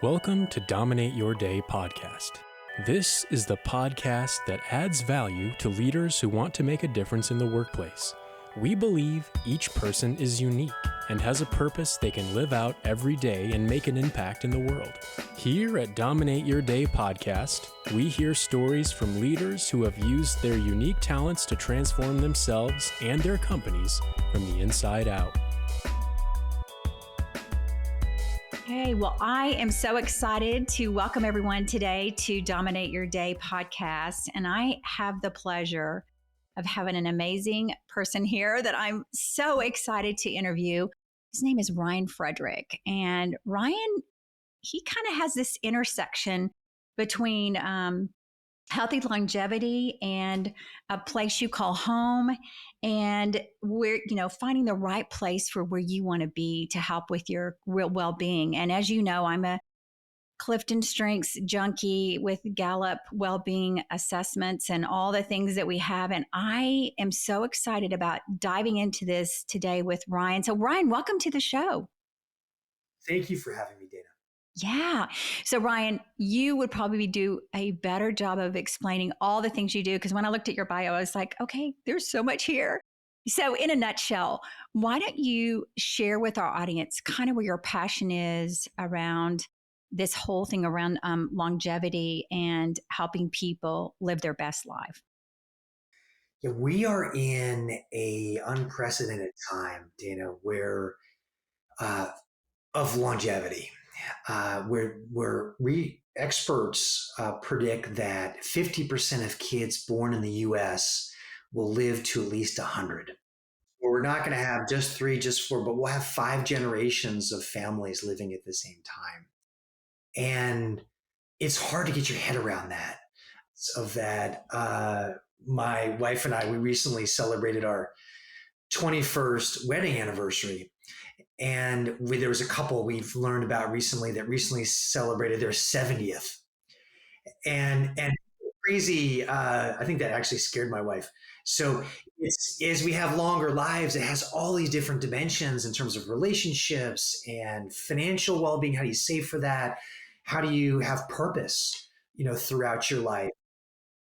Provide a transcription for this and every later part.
Welcome to Dominate Your Day podcast. This is the podcast that adds value to leaders who want to make a difference in the workplace. We believe each person is unique and has a purpose they can live out every day and make an impact in the world. Here at Dominate Your Day podcast, we hear stories from leaders who have used their unique talents to transform themselves and their companies from the inside out. Hey, well, I am so excited to welcome everyone today to Dominate Your Day podcast. And I have the pleasure of having an amazing person here that I'm so excited to interview. His name is Ryan Frederick. And Ryan, he kind of has this intersection between healthy longevity and a place you call home, and where, finding the right place for where you want to be to help with your real well-being. And as you know, I'm a Clifton Strengths junkie with Gallup well-being assessments and all the things that we have. And I am so excited about diving into this today with Ryan. So Ryan, welcome to the show. Thank you for having me, Dana. Yeah. So Ryan, you would probably do a better job of explaining all the things you do. Because when I looked at your bio, I was like, okay, there's so much here. So in a nutshell, why don't you share with our audience kind of where your passion is around this whole thing around longevity and helping people live their best life? Yeah, we are in a unprecedented time, Dana, where of longevity. Where experts predict that 50% of kids born in the U.S. will live to at least 100. We're not going to have just 3, just 4, but we'll have 5 generations of families living at the same time. And it's hard to get your head around that. So that my wife and I, we recently celebrated our 21st wedding anniversary. And there was a couple we've learned about recently that recently celebrated their 70th. And crazy, I think that actually scared my wife. So it's, as we have longer lives, it has all these different dimensions in terms of relationships and financial well-being. How do you save for that? How do you have purpose, throughout your life?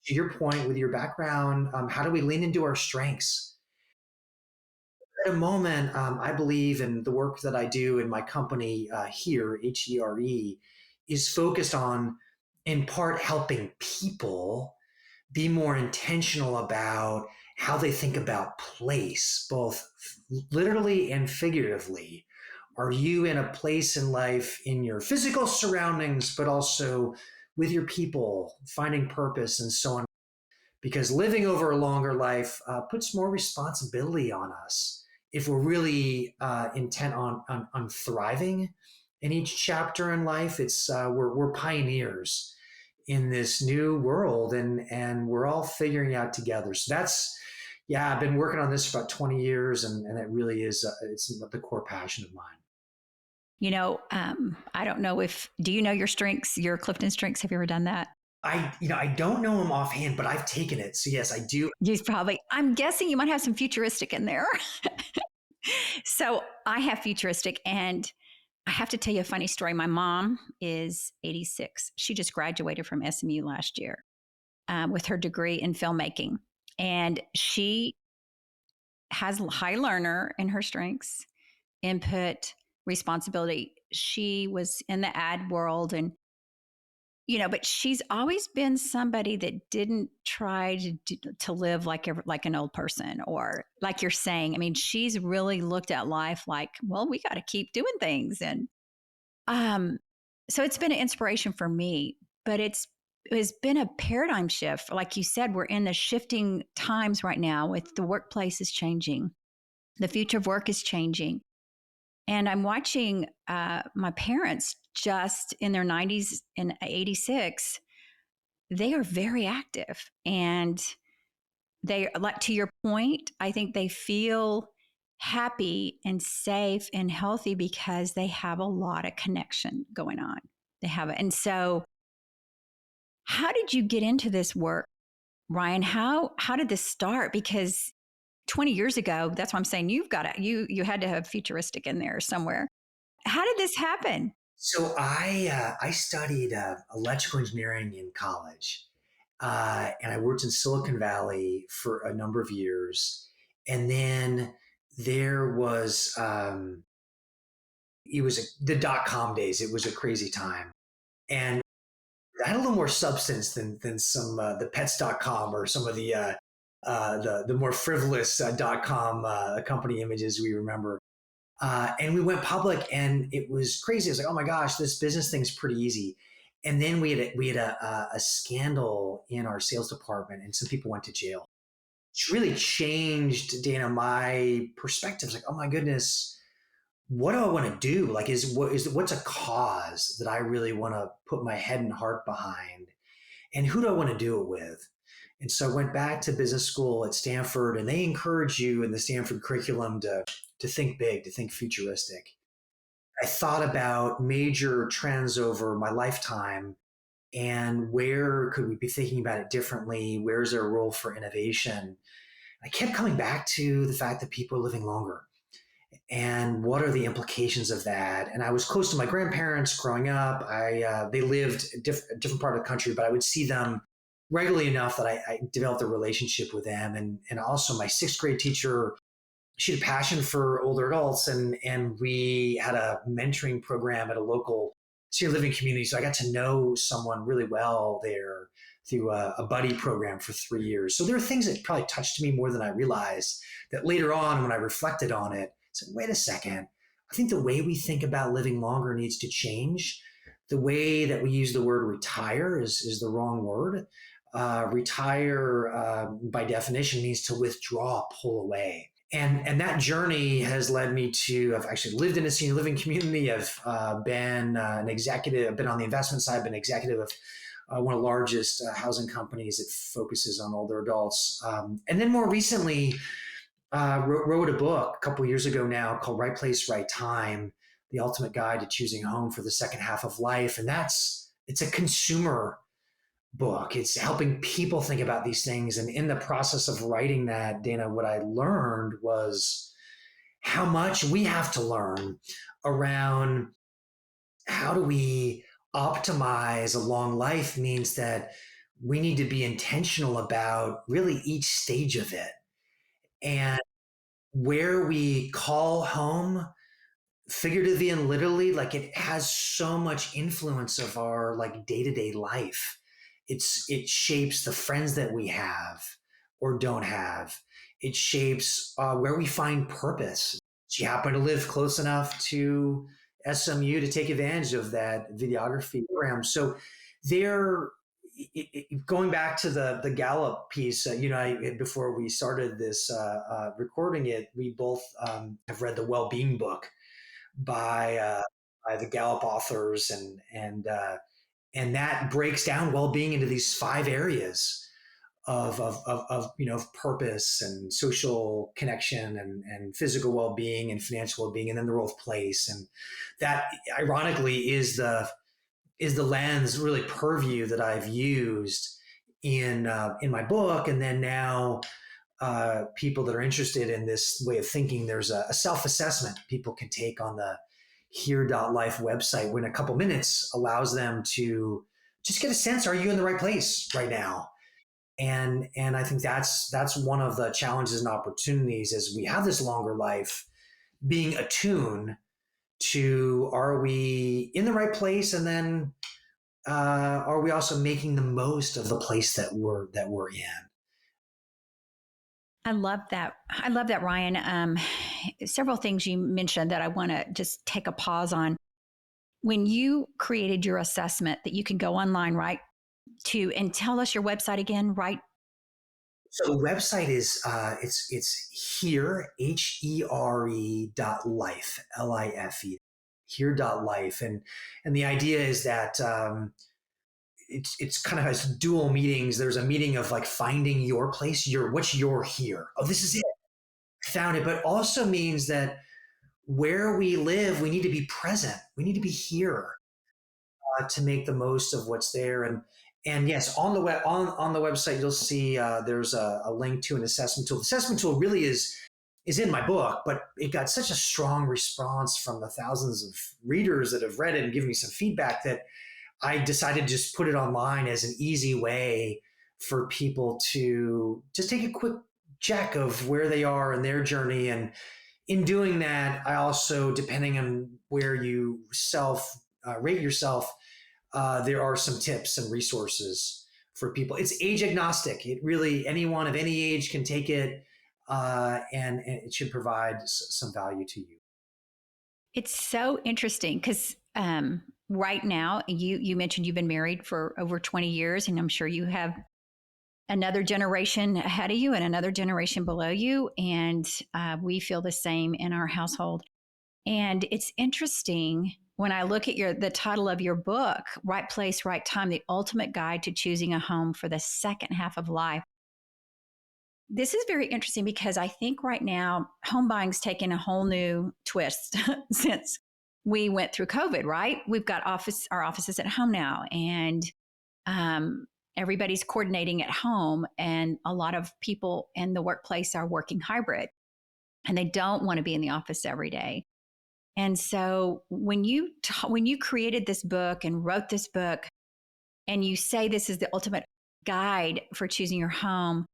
To your point with your background, how do we lean into our strengths? At a moment, I believe in the work that I do in my company here, HDRE, is focused on, in part, helping people be more intentional about how they think about place, both literally and figuratively. Are you in a place in life in your physical surroundings, but also with your people, finding purpose and so on? Because living over a longer life puts more responsibility on us if we're really intent on thriving in each chapter in life. It's we're pioneers in this new world, and we're all figuring out together. So that's, I've been working on this for about 20 years, and it really is it's the core passion of mine. I don't know do you know your strengths, your Clifton Strengths? Have you ever done that? I don't know them offhand, but I've taken it. So yes, I do. I'm guessing you might have some futuristic in there. So I have futuristic, and I have to tell you a funny story. My mom is 86. She just graduated from SMU last year with her degree in filmmaking. And she has high learner in her strengths, input, responsibility. She was in the ad world, and but she's always been somebody that didn't try to live like an old person, or like you're saying. I mean, she's really looked at life like, well, we got to keep doing things. And so it's been an inspiration for me, but it has been a paradigm shift. Like you said, we're in the shifting times right now with the workplace is changing. The future of work is changing. And I'm watching my parents just in their 90s and 86. They are very active. And they, like to your point, I think they feel happy and safe and healthy because they have a lot of connection going on. They have it. And so how did you get into this work, Ryan? How did this start? Because 20 years ago, that's why I'm saying you had to have futuristic in there somewhere. How did this happen? So I studied electrical engineering in college, and I worked in Silicon Valley for a number of years, and then there was the dot com days. It was a crazy time, and I had a little more substance than some the pets.com or some of the more frivolous dot com company images we remember. And we went public, and it was crazy. It was like, oh my gosh, this business thing's pretty easy. And then we had a scandal in our sales department, and some people went to jail. It's really changed, Dana, my perspectives. Like, oh my goodness, what do I want to do? Like, what's a cause that I really want to put my head and heart behind, and who do I want to do it with? And so I went back to business school at Stanford, and they encourage you in the Stanford curriculum to think big, to think futuristic. I thought about major trends over my lifetime and where could we be thinking about it differently? Where's there a role for innovation? I kept coming back to the fact that people are living longer and what are the implications of that. And I was close to my grandparents growing up. They lived a different part of the country, but I would see them regularly enough that I developed a relationship with them. And also my sixth grade teacher, she had a passion for older adults, and we had a mentoring program at a local senior living community. So I got to know someone really well there through a buddy program for 3 years. So there are things that probably touched me more than I realized, that later on when I reflected on it, I said, wait a second, I think the way we think about living longer needs to change. The way that we use the word retire is the wrong word. Retire, by definition, means to withdraw, pull away. And that journey has led me to, I've actually lived in a senior living community. I've been an executive, I've been on the investment side, been executive of one of the largest housing companies that focuses on older adults. And then more recently, wrote a book a couple of years ago now called Right Place, Right Time, The Ultimate Guide to Choosing a Home for the Second Half of Life. And it's a consumer book. It's helping people think about these things. And in the process of writing that, Dana, what I learned was how much we have to learn around how do we optimize a long life means that we need to be intentional about really each stage of it. And where we call home, figuratively and literally, like it has so much influence of our like day-to-day life. It shapes the friends that we have or don't have. It shapes where we find purpose. Do you happen to live close enough to SMU to take advantage of that videography program? So there, going back to the Gallup piece, before we started this recording it, we both have read the Wellbeing book by by the Gallup authors, and that breaks down well-being into these 5 areas of purpose and social connection and physical well-being and financial well-being, and then the role of place. And that ironically is the lens, really purview, that I've used in my book. And then now people that are interested in this way of thinking, there's a self-assessment people can take on the here.life website, when a couple minutes allows them to just get a sense, are you in the right place right now? And I think that's one of the challenges and opportunities as we have this longer life, being attuned to, are we in the right place? And then are we also making the most of the place that we're in? I love that. I love that, Ryan. Several things you mentioned that I want to just take a pause on. When you created your assessment that you can go online, right, to, and tell us your website again, right? So the website is it's here .life, here.life, and the idea is that it's kind of has dual meanings. There's a meaning of like finding your place, what's your here. Oh, this is it. I found it. But also means that where we live, we need to be present. We need to be here to make the most of what's there. And yes, on the website, you'll see there's a link to an assessment tool. The assessment tool really is is in my book, but it got such a strong response from the thousands of readers that have read it and given me some feedback that I decided to just put it online as an easy way for people to just take a quick check of where they are in their journey. And in doing that, I also, depending on where you self rate yourself, there are some tips and resources for people. It's age agnostic. It really, anyone of any age can take it, and it should provide some value to you. It's so interesting because right now, you mentioned you've been married for over 20 years, and I'm sure you have another generation ahead of you and another generation below you. And we feel the same in our household. And it's interesting when I look at the title of your book, Right Place, Right Time, The Ultimate Guide to Choosing a Home for the Second Half of Life. This is very interesting because I think right now home buying's taken a whole new twist since we went through COVID, right? We've got our offices at home now, and everybody's coordinating at home, and a lot of people in the workplace are working hybrid, and they don't want to be in the office every day. And so when you created this book and wrote this book, and you say this is the ultimate guide for choosing your home,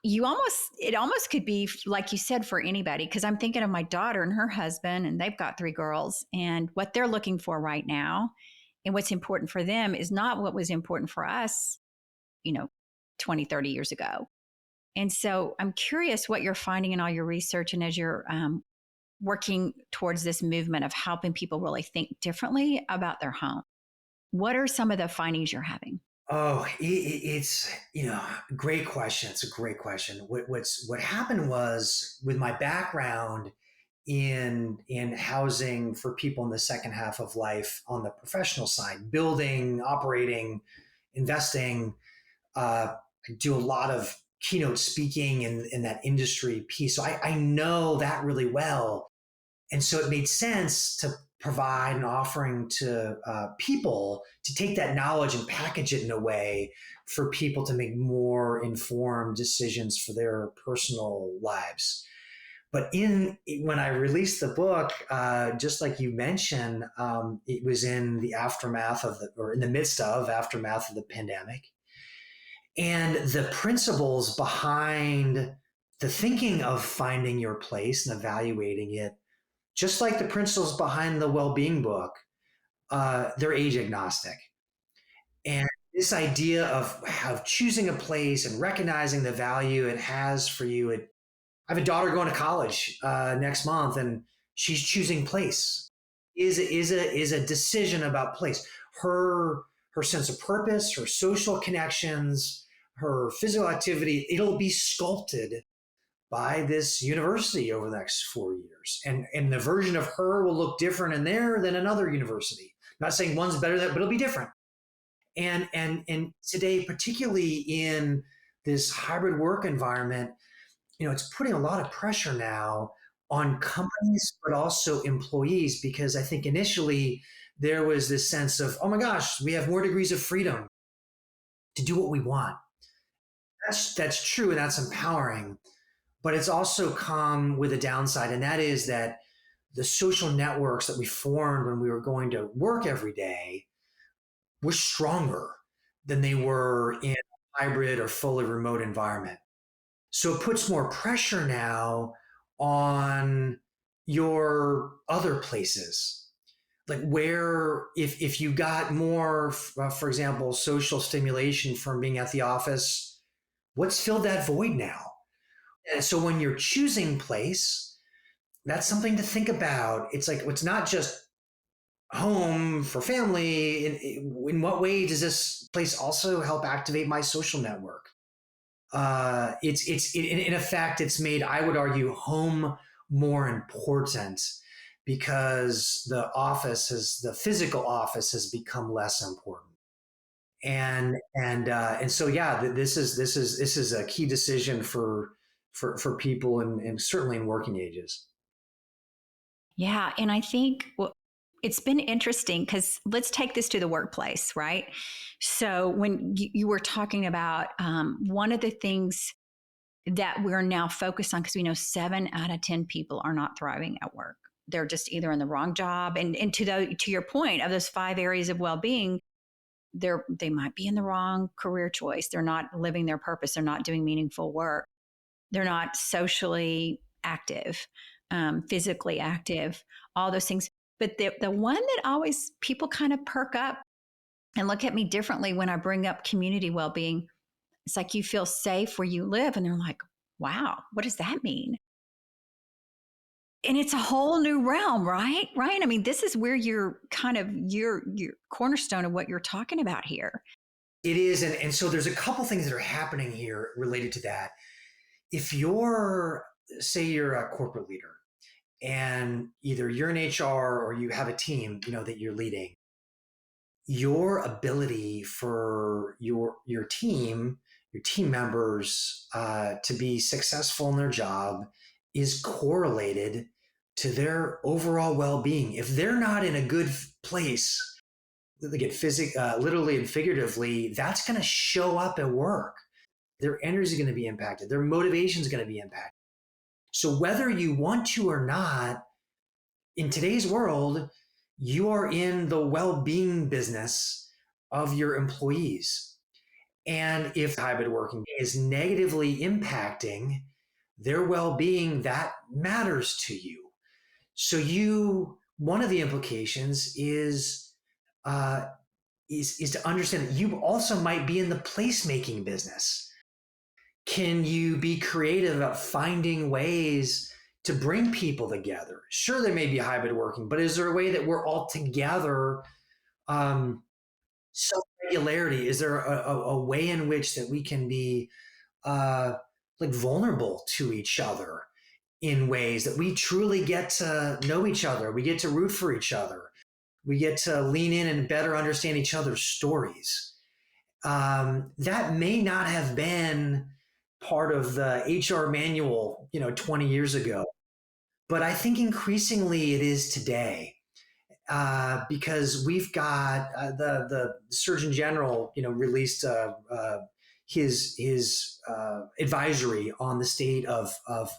it almost could be like you said for anybody, because I'm thinking of my daughter and her husband, and they've got 3 girls, and what they're looking for right now and what's important for them is not what was important for us, 20, 30 years ago. And so I'm curious what you're finding in all your research, and as you're working towards this movement of helping people really think differently about their home, what are some of the findings you're having? Oh, it's great question. It's a great question. What happened was, with my background in housing for people in the second half of life on the professional side, building, operating, investing, I do a lot of keynote speaking in that industry piece. So I know that really well. And so it made sense to provide an offering to people to take that knowledge and package it in a way for people to make more informed decisions for their personal lives. But when I released the book, just like you mentioned, it was in the aftermath or in the midst of aftermath of the pandemic. And the principles behind the thinking of finding your place and evaluating it, just like the principles behind the wellbeing book, they're age agnostic. And this idea of choosing a place and recognizing the value it has for you. I have a daughter going to college next month, and she's choosing place. Is a decision about place. Her sense of purpose, her social connections, her physical activity, it'll be sculpted by this university over the next 4 years. And the version of her will look different in there than another university. I'm not saying one's better than, but it'll be different. And today, particularly in this hybrid work environment, it's putting a lot of pressure now on companies, but also employees, because I think initially there was this sense of, oh my gosh, we have more degrees of freedom to do what we want. That's true, and that's empowering. But it's also come with a downside, and that is that the social networks that we formed when we were going to work every day were stronger than they were in a hybrid or fully remote environment. So it puts more pressure now on your other places. Like, where, if you got more, for example, social stimulation from being at the office, what's filled that void now? And so when you're choosing place, that's something to think about. It's like, it's not just home for family. In what way does this place also help activate my social network? In effect, it's made, I would argue, home more important, because the physical office has become less important. And so, yeah, this is a key decision for people, and certainly in working ages. Yeah. And I think it's been interesting because let's take this to the workplace, right? So when you were talking about one of the things that we're now focused on, because we know 7 out of 10 people are not thriving at work. They're just either in the wrong job. And to your point of those 5 areas of well-being, they might be in the wrong career choice. They're not living their purpose. They're not doing meaningful work. They're not socially active, physically active, all those things. But the one that always people kind of perk up and look at me differently when I bring up community well-being, it's like, you feel safe where you live. And they're like, wow, what does that mean? And it's a whole new realm, right? Ryan, I mean, this is where you're kind of your cornerstone of what you're talking about here. It is. And so there's a couple things that are happening here related to that. If say you're a corporate leader and either you're in HR or you have a team, that you're leading, your ability for your team members to be successful in their job is correlated to their overall well-being. If they're not in a good place, they get literally and figuratively, that's going to show up at work. Their energy is going to be impacted. Their motivation is going to be impacted. So whether you want to or not, in today's world, you are in the well-being business of your employees. And if hybrid working is negatively impacting their well-being, that matters to you. So one of the implications is to understand that you also might be in the placemaking business. Can you be creative about finding ways to bring people together? Sure, there may be hybrid working, but is there a way that we're all together? Self-regularity, is there a way in which that we can be vulnerable to each other in ways that we truly get to know each other? We get to root for each other. We get to lean in and better understand each other's stories. That may not have been part of the HR manual, 20 years ago, but I think increasingly it is today. Because we've got the Surgeon General, released his advisory on the state of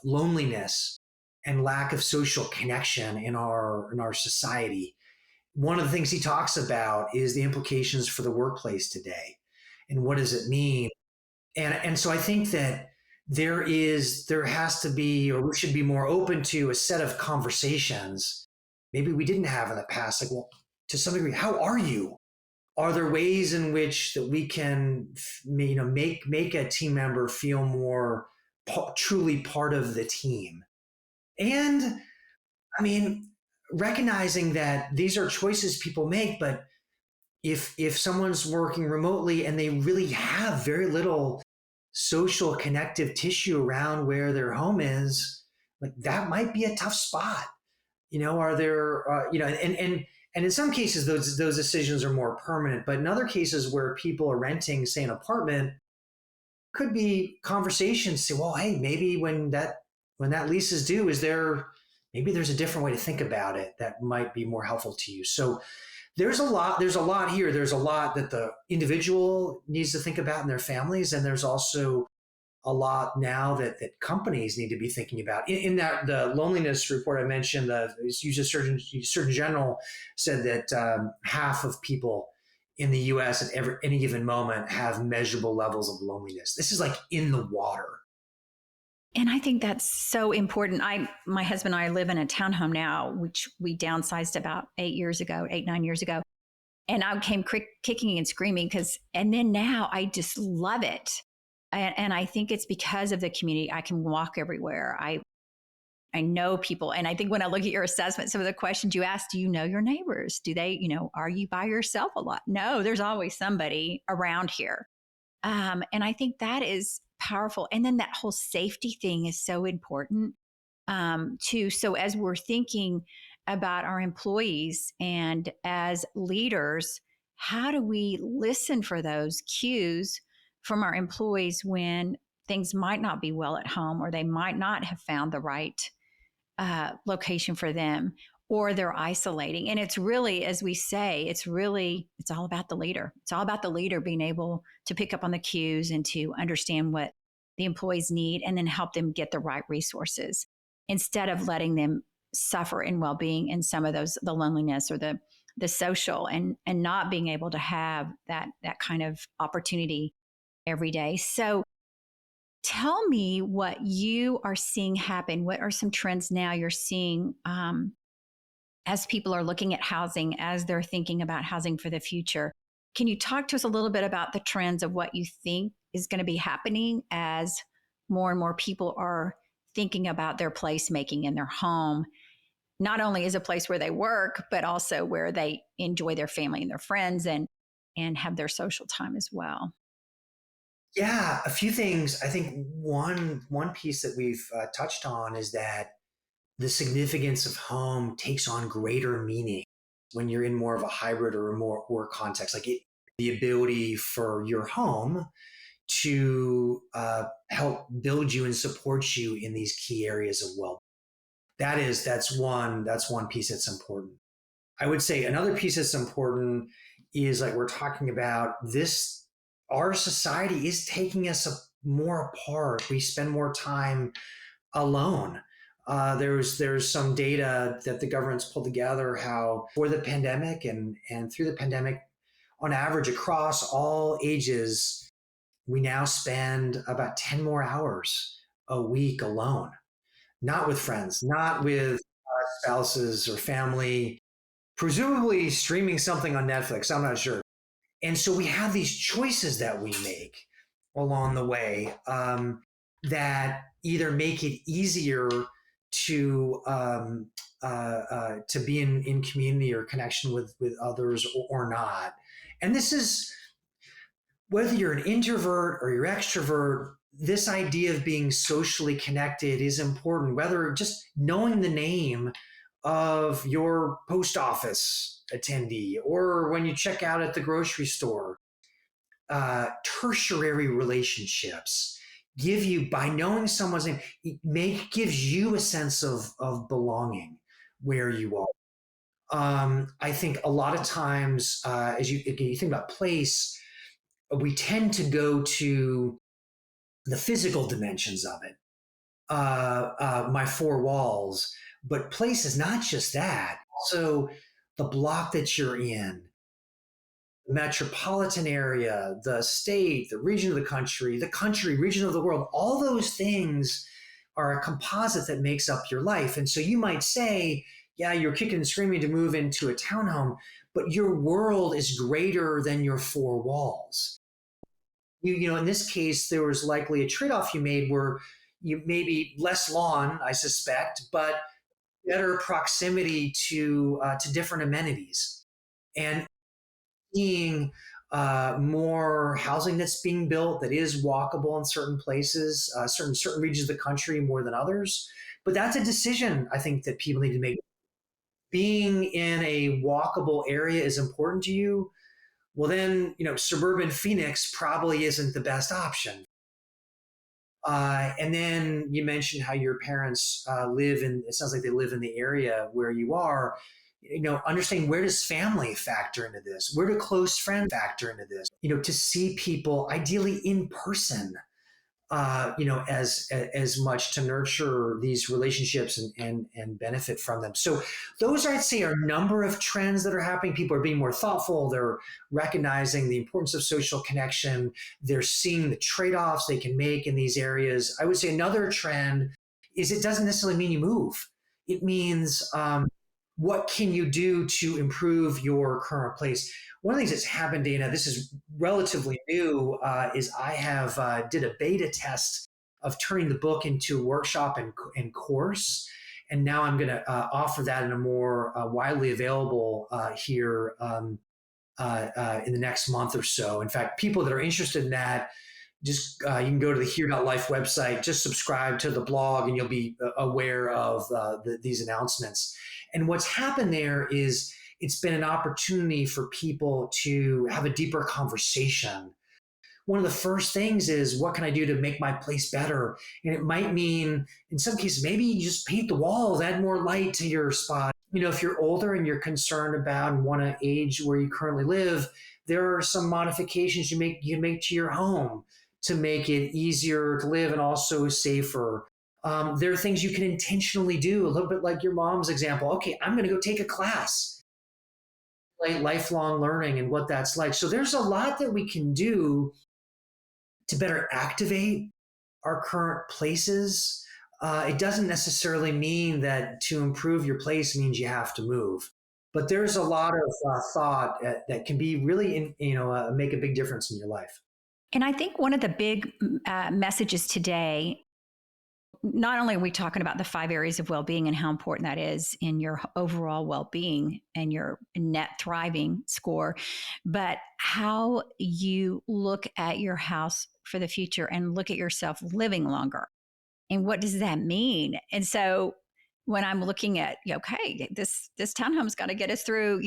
loneliness and lack of social connection in our society. One of the things he talks about is the implications for the workplace today, and what does it mean? And so I think that there has to be, or we should be more open to, a set of conversations maybe we didn't have in the past. Like, well, to some degree, how are you? Are there ways in which that we can, make a team member feel more truly part of the team? And I mean, recognizing that these are choices people make, but if someone's working remotely and they really have very little social connective tissue around where their home is, like, that might be a tough spot. Are there, and in some cases, those decisions are more permanent, but in other cases where people are renting, say, an apartment, could be conversations say, well, hey, maybe when that lease is due, maybe there's a different way to think about it that might be more helpful to you. So there's a lot here. There's a lot that the individual needs to think about in their families. And there's also a lot now that companies need to be thinking about. In that, the loneliness report I mentioned, the Surgeon General said that half of people in the U.S. at any given moment have measurable levels of loneliness. This is like in the water. And I think that's so important. My husband and I live in a townhome now, which we downsized about 9 years ago. And I came kicking and screaming and then now I just love it. And I think it's because of the community. I can walk everywhere. I know people. And I think when I look at your assessment, some of the questions you asked, do you know your neighbors? Do they, are you by yourself a lot? No, there's always somebody around here. And I think that is powerful. And then that whole safety thing is so important too. So as we're thinking about our employees and as leaders, how do we listen for those cues from our employees when things might not be well at home, or they might not have found the right location for them, or they're isolating? And it's really, as we say, it's all about the leader. It's all about the leader being able to pick up on the cues and to understand what the employees need and then help them get the right resources instead of letting them suffer in well-being and some of those, the loneliness or the social and not being able to have that kind of opportunity every day. So tell me what you are seeing happen. What are some trends now you're seeing as people are looking at housing, as they're thinking about housing for the future? Can you talk to us a little bit about the trends of what you think is going to be happening as more and more people are thinking about their placemaking in their home, not only as a place where they work, but also where they enjoy their family and their friends and have their social time as well? Yeah, a few things. I think one piece that we've touched on is that the significance of home takes on greater meaning when you're in more of a hybrid or a more work context. The ability for your home to help build you and support you in these key areas of well. That's one piece that's important. I would say another piece that's important is like we're talking about this. Our society is taking us more apart. We spend more time alone. There's some data that the government's pulled together how for the pandemic and through the pandemic, on average across all ages, we now spend about 10 more hours a week alone, not with friends, not with spouses or family, presumably streaming something on Netflix. I'm not sure. And so we have these choices that we make along the way that either make it easier to be in community or connection with others or not. And this is whether you're an introvert or you're extrovert, this idea of being socially connected is important, whether just knowing the name of your post office attendee or when you check out at the grocery store. Tertiary relationships give you, by knowing someone's name, gives you a sense of belonging where you are. I think a lot of times, as you think about place, we tend to go to the physical dimensions of it, my four walls. But place is not just that. Also, the block that you're in, the metropolitan area, the state, the region of the country, region of the world, all those things are a composite that makes up your life. And so you might say, yeah, you're kicking and screaming to move into a townhome, but your world is greater than your four walls. In this case, there was likely a trade-off you made where you maybe less lawn, I suspect, but better proximity to different amenities, and seeing more housing that's being built that is walkable in certain places, certain regions of the country more than others. But that's a decision I think that people need to make. Being in a walkable area is important to you. Well, then suburban Phoenix probably isn't the best option. And then you mentioned how your parents live in, it sounds like they live in the area where you are. Understanding, where does family factor into this? Where do close friends factor into this? To see people ideally in person, as much to nurture these relationships and benefit from them. So those, I'd say, are a number of trends that are happening. People are being more thoughtful. They're recognizing the importance of social connection. They're seeing the trade-offs they can make in these areas. I would say another trend is it doesn't necessarily mean you move. It means what can you do to improve your current place? One of the things that's happened, Dana, this is relatively new, is I have did a beta test of turning the book into a workshop and course. And now I'm going to offer that in a more widely available here in the next month or so. In fact, people that are interested in that, just you can go to the Here.life website, just subscribe to the blog, and you'll be aware of these announcements. And what's happened there is it's been an opportunity for people to have a deeper conversation. One of the first things is, what can I do to make my place better? And it might mean, in some cases, maybe you just paint the walls, add more light to your spot. If you're older and you're concerned about and want to age where you currently live, there are some modifications you can make to your home. to make it easier to live and also safer. There are things you can intentionally do, a little bit like your mom's example. Okay, I'm going to go take a class, like lifelong learning and what that's like. So there's a lot that we can do to better activate our current places. It doesn't necessarily mean that to improve your place means you have to move, but there's a lot of thought that can be really, make a big difference in your life. And I think one of the big messages today, not only are we talking about the 5 areas of well-being and how important that is in your overall well-being and your net thriving score, but how you look at your house for the future and look at yourself living longer. And what does that mean? And so when I'm looking at, okay, this townhome's got to get us through,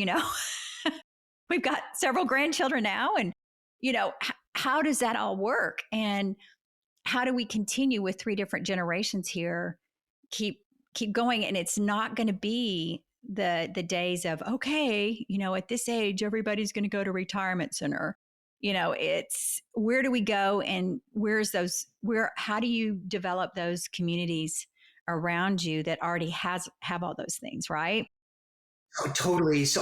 we've got several grandchildren now, and, how does that all work? And how do we continue with 3 different generations here, keep going? And it's not going to be the days of, okay, at this age everybody's going to go to retirement center. It's, where do we go, and how do you develop those communities around you that already have all those things, right? Oh, totally. So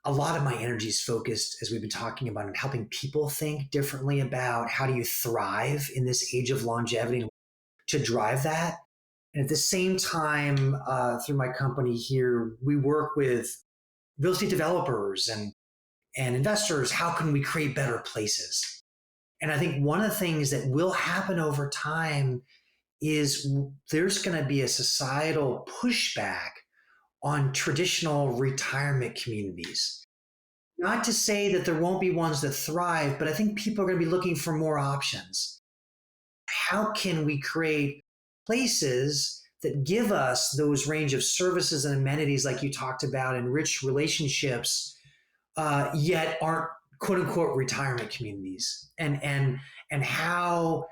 a lot of my energy is focused, as we've been talking about, on helping people think differently about how do you thrive in this age of longevity to drive that. And at the same time, through my company here, we work with real estate developers and investors. How can we create better places? And I think one of the things that will happen over time is there's going to be a societal pushback on traditional retirement communities. Not to say that there won't be ones that thrive, but I think people are going to be looking for more options. How can we create places that give us those range of services and amenities like you talked about, enrich relationships, yet aren't quote unquote retirement communities? And how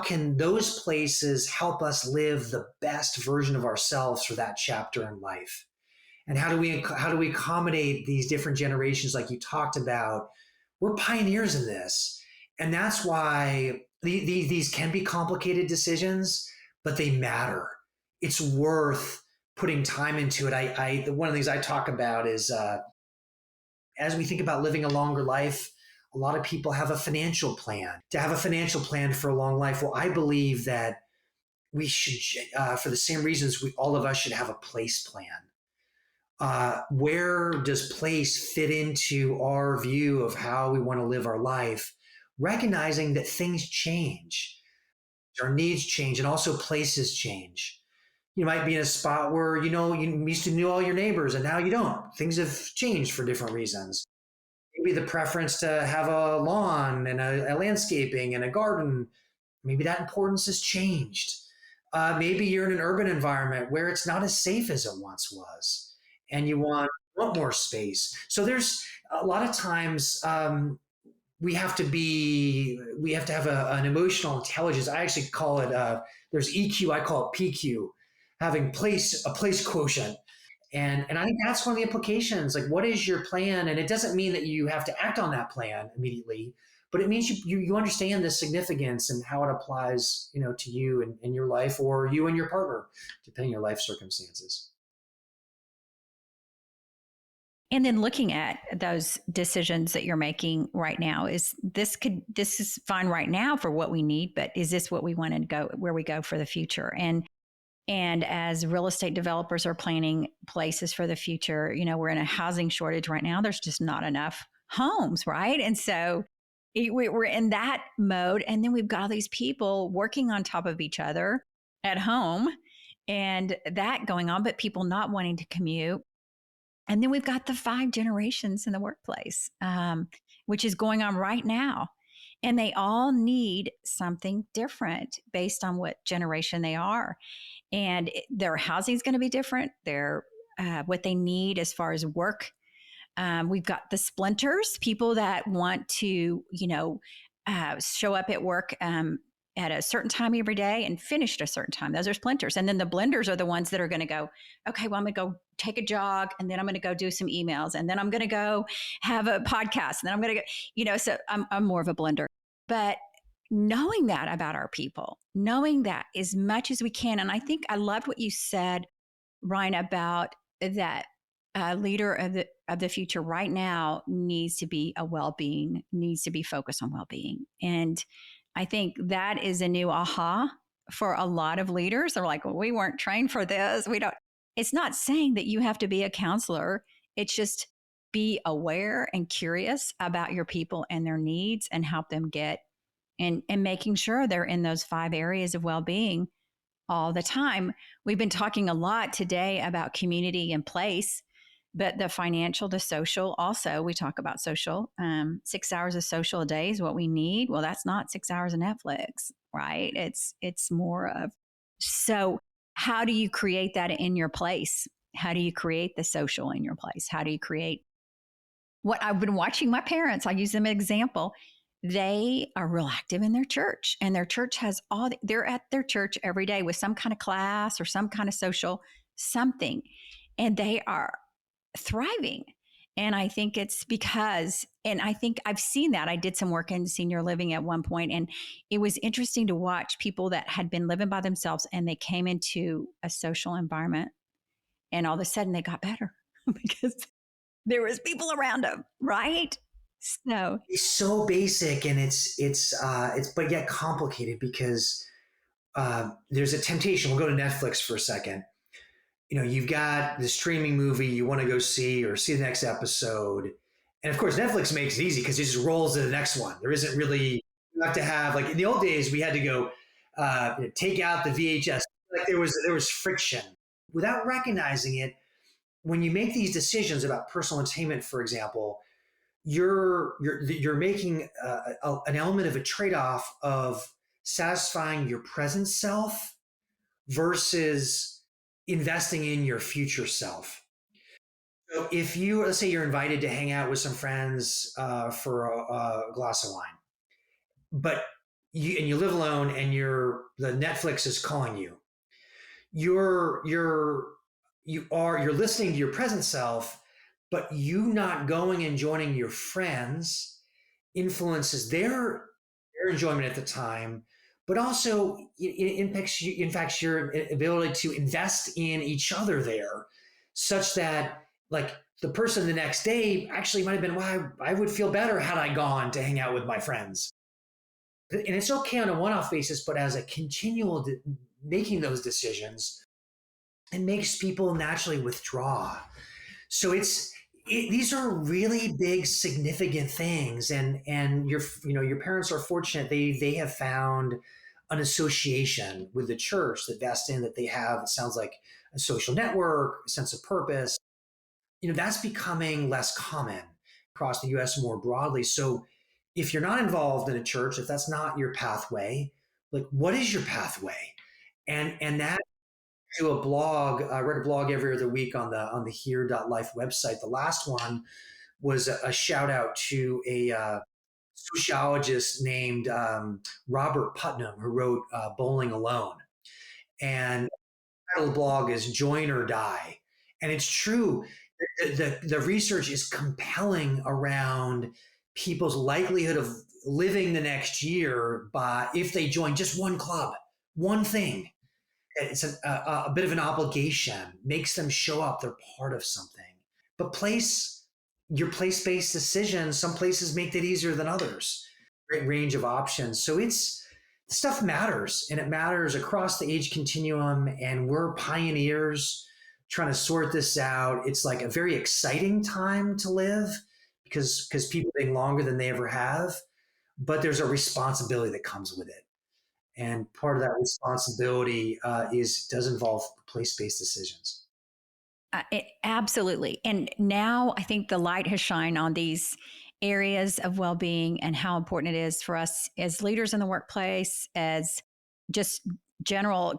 can those places help us live the best version of ourselves for that chapter in life? And how do we accommodate these different generations like you talked about? We're pioneers in this, and that's why these can be complicated decisions, but they matter. It's worth putting time into it. One of the things I talk about is as we think about living a longer life, a lot of people have a financial plan. To have a financial plan for a long life, well, I believe that we should, for the same reasons, all of us should have a place plan. Where does place fit into our view of how we want to live our life, recognizing that things change, our needs change, and also places change. You might be in a spot where, you used to know all your neighbors and now you don't. Things have changed for different reasons. Maybe the preference to have a lawn and a landscaping and a garden, maybe that importance has changed. Maybe you're in an urban environment where it's not as safe as it once was, and you want more space. So there's a lot of times we have to have an emotional intelligence. I actually call it there's EQ. I call it PQ, having a place quotient. And I think that's one of the implications. Like, what is your plan? And it doesn't mean that you have to act on that plan immediately, but it means you understand the significance and how it applies, to you and your life, or you and your partner, depending on your life circumstances. And then looking at those decisions that you're making right now, this is fine right now for what we need, but is this what we want to go, where we go for the future? And as real estate developers are planning places for the future, we're in a housing shortage right now. There's just not enough homes, right? And so we're in that mode. And then we've got all these people working on top of each other at home and that going on, but people not wanting to commute. And then we've got the 5 generations in the workplace, which is going on right now. And they all need something different based on what generation they are. And their housing is going to be different. Their what they need as far as work. We've got the splinters, people that want to, show up at work at a certain time every day and finish at a certain time. Those are splinters. And then the blenders are the ones that are going to go, okay, well, I'm going to go take a jog, and then I'm going to go do some emails, and then I'm going to go have a podcast, and then I'm going to go, so I'm more of a blender. But knowing that about our people, knowing that as much as we can. And I think I loved what you said, Ryan, about that leader of the future right now needs to be a well-being, needs to be focused on well-being. And I think that is a new aha for a lot of leaders. They're like, well, we weren't trained for this. We don't, it's not saying that you have to be a counselor. It's just be aware and curious about your people and their needs and help them get and making sure they're in those 5 areas of well-being all the time. We've been talking a lot today about community and place, but the financial to social also, we talk about social. 6 hours of social a day is what we need. Well, that's not 6 hours of Netflix, right? It's more of, so how do you create that in your place? How do you create the social in your place? How do you create what I've been watching my parents? I use them as an example. They are real active in their church, and their church has they're at their church every day with some kind of class or some kind of social something, and they are thriving. And I think it's because, and I think I've seen that. I did some work in senior living at one point, and it was interesting to watch people that had been living by themselves and they came into a social environment, and all of a sudden they got better because there was people around them, right? So It's so basic, and it's but yet complicated because there's a temptation. We'll go to Netflix for a second. You've got the streaming movie you want to go see or see the next episode. And of course, Netflix makes it easy because it just rolls to the next one. There isn't really, you have to have, like in the old days, we had to go take out the VHS. Like there was friction. Without recognizing it, when you make these decisions about personal attainment, for example, you're making an element of a trade-off of satisfying your present self versus investing in your future self. So if let's say you're invited to hang out with some friends for a glass of wine, but you live alone and the Netflix is calling you, you're listening to your present self, but you not going and joining your friends influences their enjoyment at the time, but also it impacts your ability to invest in each other there, such that like the person the next day actually might have been, well, I would feel better had I gone to hang out with my friends. And it's okay on a one-off basis, but as a continual making those decisions, it makes people naturally withdraw. So these are really big, significant things, and your parents are fortunate. They have found an association with the church that vests in that they have. It sounds like a social network, a sense of purpose. That's becoming less common across the U.S. more broadly. So if you're not involved in a church, if that's not your pathway, like what is your pathway? And that to a blog. I read a blog every other week on the here.life website. The last one was a shout out to a sociologist named Robert Putnam, who wrote Bowling Alone. And the title of the blog is Join or Die. And it's true. The research is compelling around people's likelihood of living the next year by if they join just one club, one thing. It's a bit of an obligation, makes them show up. They're part of something. But your place-based decisions, some places make that easier than others. Great range of options. So stuff matters, and it matters across the age continuum. And we're pioneers trying to sort this out. It's like a very exciting time to live because people are living longer than they ever have. But there's a responsibility that comes with it. And part of that responsibility does involve place-based decisions. Absolutely. And now I think the light has shined on these areas of well-being and how important it is for us as leaders in the workplace, as just general,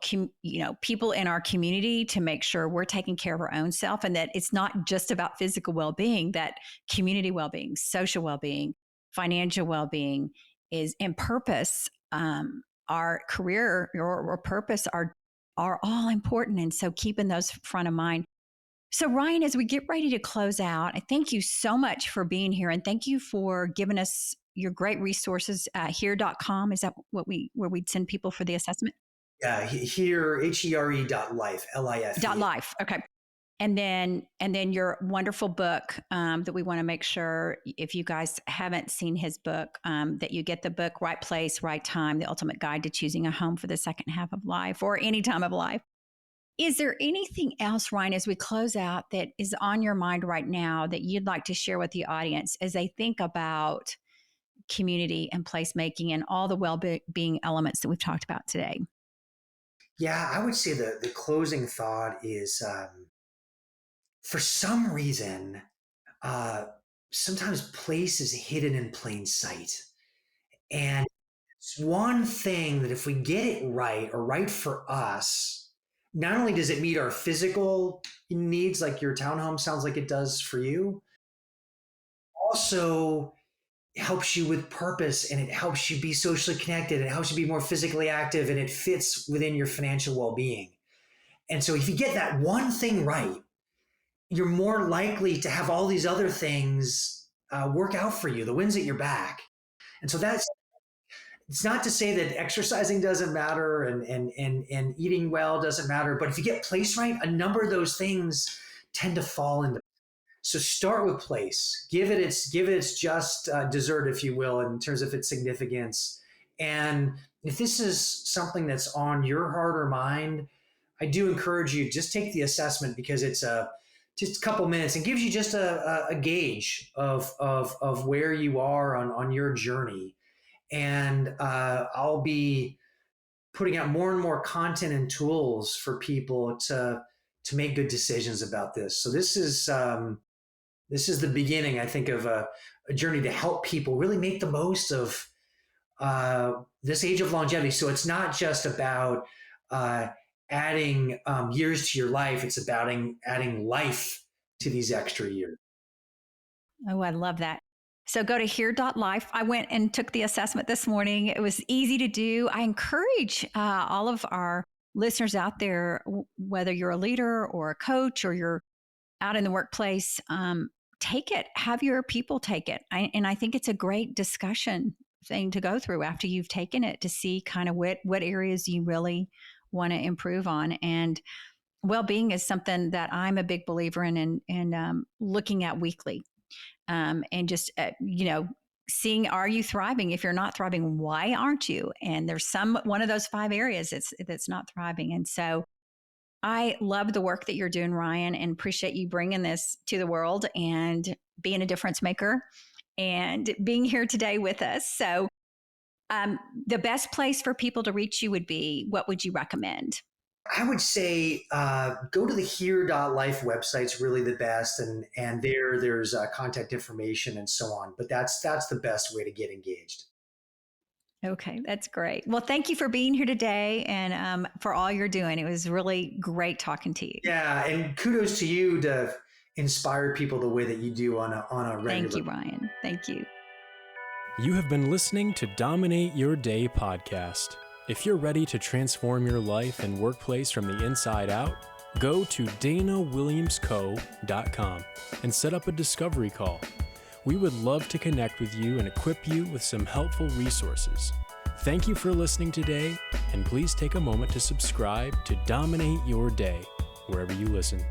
people in our community, to make sure we're taking care of our own self, and that it's not just about physical well-being, that community well-being, social well-being, financial well-being is, and purpose, our career or purpose are all important. And so keeping those front of mind. So Ryan, as we get ready to close out, I thank you so much for being here, and thank you for giving us your great resources, here.com. Is that where we'd send people for the assessment? Yeah, here, HERE.life, Dot LIFE. life. Okay. And then your wonderful book that we want to make sure, if you guys haven't seen his book, that you get the book, Right Place, Right Time, The Ultimate Guide to Choosing a Home for the Second Half of Life or any time of life. Is there anything else, Ryan, as we close out, that is on your mind right now that you'd like to share with the audience as they think about community and placemaking and all the well-being elements that we've talked about today? Yeah, I would say the closing thought is, for some reason, uh, sometimes place is hidden in plain sight. And it's one thing that if we get it right or right for us, not only does it meet our physical needs, like your townhome sounds like it does for you, also helps you with purpose and it helps you be socially connected. It helps you be more physically active and it fits within your financial well being. And so if you get that one thing right, you're more likely to have all these other things work out for you, the winds at your back. And so it's not to say that exercising doesn't matter and eating well doesn't matter, but if you get place right, a number of those things tend to fall into. So start with place, give it its just dessert, if you will, in terms of its significance. And if this is something that's on your heart or mind, I do encourage you, just take the assessment because it's just a couple minutes and gives you just a gauge of where you are on your journey. And I'll be putting out more and more content and tools for people to make good decisions about this. So this is the beginning, I think, of a journey to help people really make the most of this age of longevity. So it's not just about adding years to your life; it's about adding life to these extra years. Oh, I love that. So go to here.life. I went and took the assessment this morning. It was easy to do. I encourage all of our listeners out there, whether you're a leader or a coach or you're out in the workplace, take it, have your people take it. And I think it's a great discussion thing to go through after you've taken it to see kind of what areas you really want to improve on. And well-being is something that I'm a big believer in and looking at weekly. And just, seeing, are you thriving? If you're not thriving, why aren't you? And there's one of those 5 areas that's not thriving. And so I love the work that you're doing, Ryan, and appreciate you bringing this to the world and being a difference maker and being here today with us. So the best place for people to reach you would be, what would you recommend? I would say go to the here.life website's really the best, and there's contact information and so on. But that's the best way to get engaged. Okay, that's great. Well, thank you for being here today and for all you're doing. It was really great talking to you. Yeah, and kudos to you to inspire people the way that you do on a regular. Thank you, Ryan. Thank you. You have been listening to Dominate Your Day podcast. If you're ready to transform your life and workplace from the inside out, go to danawilliamsco.com and set up a discovery call. We would love to connect with you and equip you with some helpful resources. Thank you for listening today, and please take a moment to subscribe to Dominate Your Day wherever you listen.